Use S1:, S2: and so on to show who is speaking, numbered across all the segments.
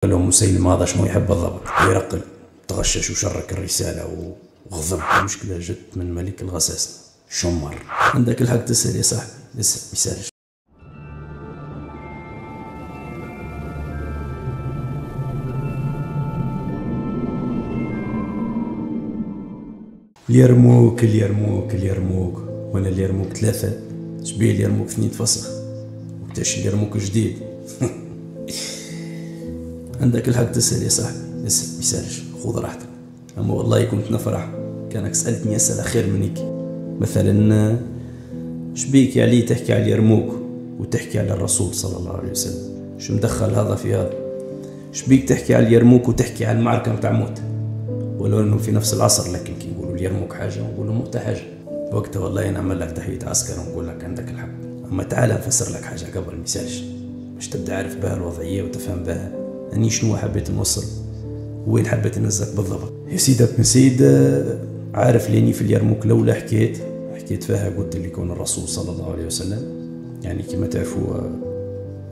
S1: قال لهم مسيلمة هذا شنو يحب بالضبط؟ هرقل تغشش وشرك الرسالة وغضب. المشكلة جت من ملك الغساسنة شمر. عندك الحق تسأل يا صاحبي، اسأل ميسالش. اليرموك اليرموك اليرموك، وانا اليرموك 3 شبيه اليرموك 2 تفسخ وكتاش اليرموك جديد. عندك الحق تسأل يا صاحبي، اسأل ميسالش، خذ راحتك. اما والله كنت نفرح كانك سألتني أسئلة خير منك. مثلا شبيك علي تحكي على اليرموك وتحكي على الرسول صلى الله عليه وسلم؟ شو مدخل هذا في هذا؟ شبيك تحكي على اليرموك وتحكي على المعركة متاع موت، ولو انه في نفس العصر، لكن كي يقولوا اليرموك حاجة ونقولوا موت حاجة. وقتها والله نعمل لك تحية عسكر ونقول لك عندك الحق. اما تعال نفسر لك حاجة قبل ميسالش باش تبدا عارف بها الوضعية وتفهم بها اني شنو حبيت نوصل وين حبيت ننزلك بالضبط. يا سيدك من سيد، عارف لاني في اليرموك لولا حكيت فيها قلت اللي يكون الرسول صلى الله عليه وسلم، يعني كما تعرفوا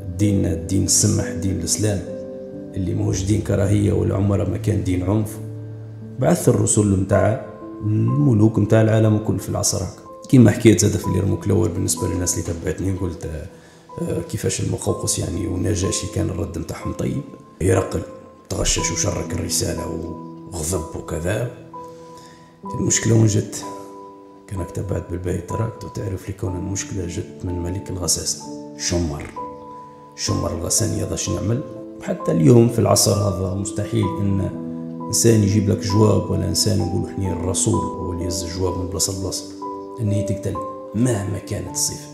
S1: الدين السمح، دين الاسلام اللي ماهوش دين كراهيه ولا عمره ما كان دين عنف. بعث الرسل نتاع الملوك نتاع العالم الكل في العصر هكا. كما حكيت زاد في اليرموك الاول بالنسبه للناس اللي تبعتني، قلت كيفاش المقوقس يعني والنجاشي كان الرد نتاعهم طيب. هرقل تغشش وشرك الرساله وغضب وكذا. المشكله وين جت؟ كانك تبعت بالباهي تراكت وتعرف لي كون المشكله جت من ملك الغساسنه شمر الغساني. هذا شنو نعمل؟ حتى اليوم في العصر هذا مستحيل ان انسان يجيب لك جواب، ولا انسان يقول احنا الرسول هو اللي يهز الجواب من بلاصه لبلاصه، انه تقتل مهما كانت الصفه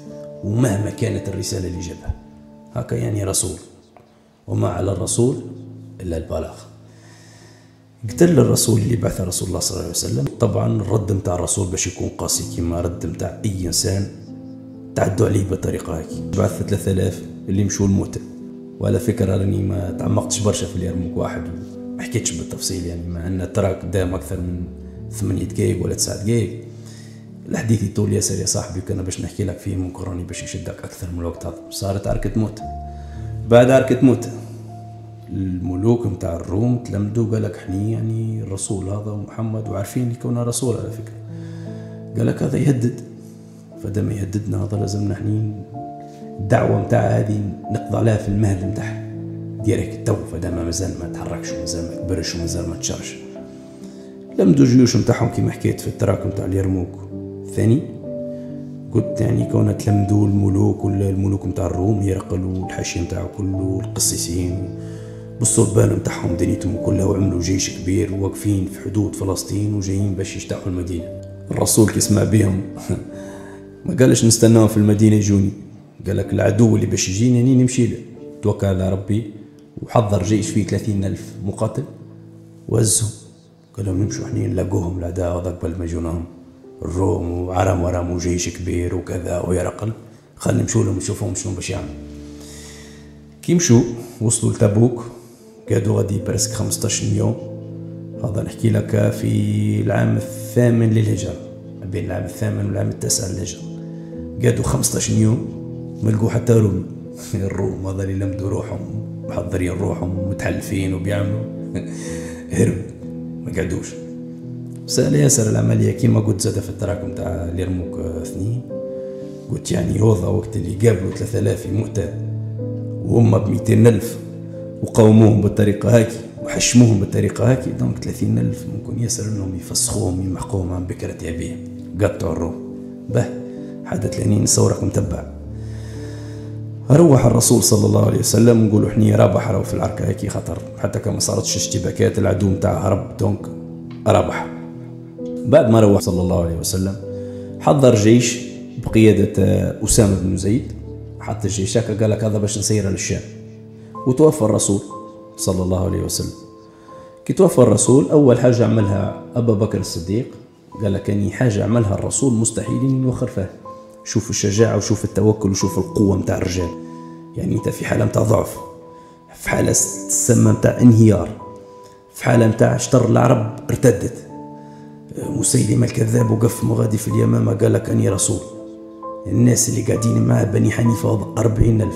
S1: ومهما كانت الرساله اللي جابها. هكا يعني رسول، وما على الرسول الا البلاغ. قتل الرسول اللي بعث رسول الله صلى الله عليه وسلم. طبعا الرد نتاع الرسول باش يكون قاسي كما رد نتاع اي انسان تعدوا عليه بطريقه هيك. بعث 3000 اللي مشوا الموتى. وعلى فكره راني ما تعمقتش برشا في اليرموك واحد وما حكيتش بالتفصيل، يعني مع ان التراك قدام اكثر من 8 دقائق ولا 9 دقائق. الحديث يطول ياسر يا صاحبي، وكان باش نحكي لك فيه ممكن راني باش يشدك اكثر من الوقت هذا. صارت عركه موت. بعد عركه موت الملوك نتاع الروم تلمدوا، قال لك احنا يعني الرسول هذا محمد وعارفين يكون رسول على فكره. قال لك هذا يهدد، فدام يهددنا هذا لازم نحن الدعوه نتاع هذه نقضي عليها في المهد نتاعها ديريكت التو، فدام مازال ما تحركش ومازال ما كبرش ومازال ما تشرش. لمدوا الجيوش نتاعهم كما حكيت في التراك نتاع اليرموك الثاني. قلت يعني كون تلمدوا الملوك والملوك نتاع الروم، هرقل والحاشيه نتاعو كله القسيسين بالصلبان نتاعهم دنيتهم كلها، وعملوا جيش كبير وواقفين في حدود فلسطين وجايين باش يجتاحوا المدينه. الرسول كي سمع بهم ما قالش نستناهم في المدينه يجوني، قال لك العدو اللي باش يجيني اني نمشي له. توكل على ربي وحضر جيش فيه 30,000 مقاتل وهزهم. قال لهم نمشوا احنا نلاقوهم الأعداء هذا قبل ما يجونهم الروم وعرم ورم وجيش كبير وكذا ويرقل. خلينا نمشوا لهم نشوفهم شنو باش يعملوا. كي مشوا وصلوا لتبوك، قعدوا غادي برسك 15 يوم. هذا نحكي لك في العام 8 للهجرة، بين العام 8 والعام 9 للهجرة. قعدوا 15 يوم ما لقوا حتى رومي. الروم هذا اللي لمدوا روحهم محضرين روحهم ومتحلفين وبيعملوا هرب ما قعدوش. سهل ياسر العملية كيما قلت زاد في التراكم تاع اليرموك 2. قلت يعني يوضع وقت اللي قابلوا 3000 مؤتة وهم ب200,000 وقاوموهم بالطريقة هاكي وحشموهم بالطريقة هاكي، دونك 30,000 ممكن ياسر انهم يفسخوهم يمحقوهم عن بكرة عبيه. قطعوا الروم. به حدث لاني نصورك متبع. روح الرسول صلى الله عليه وسلم، نقولوا احنا رابح راهو في العركة هاكي، خطر حتى كما صارتش اشتباكات العدو نتاعه هرب، دونك رابح. بعد ما روح صلى الله عليه وسلم حضر جيش بقيادة أسامة بن زيد. حط الجيش هكا قال لك هذا باش نسير للشام. وتوفى الرسول صلى الله عليه وسلم. كي توفى الرسول أول حاجة عملها أبا بكر الصديق، قال لك أني حاجة عملها الرسول مستحيل يوخر فيها. شوف الشجاعة وشوف التوكل وشوف القوة متاع الرجال. يعني أنت في حالة متاع ضعف، في حالة تسمى متاع انهيار، في حالة متاع شطر العرب ارتدت. مسيلمة الكذاب وقف مغادي في اليمامة قال لك أني رسول. الناس اللي قاعدين معه بني حنيفة 40,000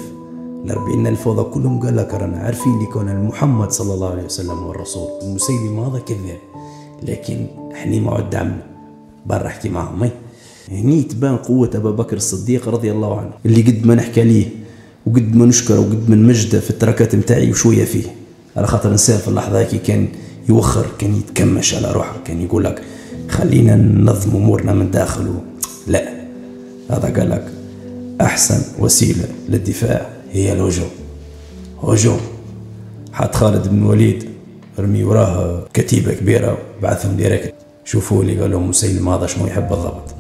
S1: ال40,000 هذا كلهم قال لك رانا عارفين اللي كان محمد صلى الله عليه وسلم هو الرسول، مسيلمة هذا كذاب، لكن احنا ما عد دعمنا برا احكي معهم. هني تبان قوة أبا بكر الصديق رضي الله عنه، اللي قد ما نحكي عليه وقد ما نشكره وقد ما نمجده في التركات متاعي وشوية فيه، على خاطر إنسان في اللحظة هيك كان يوخر، كان يتكمش على روحه، كان يقول لك خلينا ننظم أمورنا من داخل لا، هذا قال لك أحسن وسيلة للدفاع هي الهجوم. هجوم. حتى خالد بن الوليد رمي وراه كتيبة كبيرة بعثهم ديريكت، شوفوا اللي قال لهم مسيلم هذا شنو يحب بالضبط.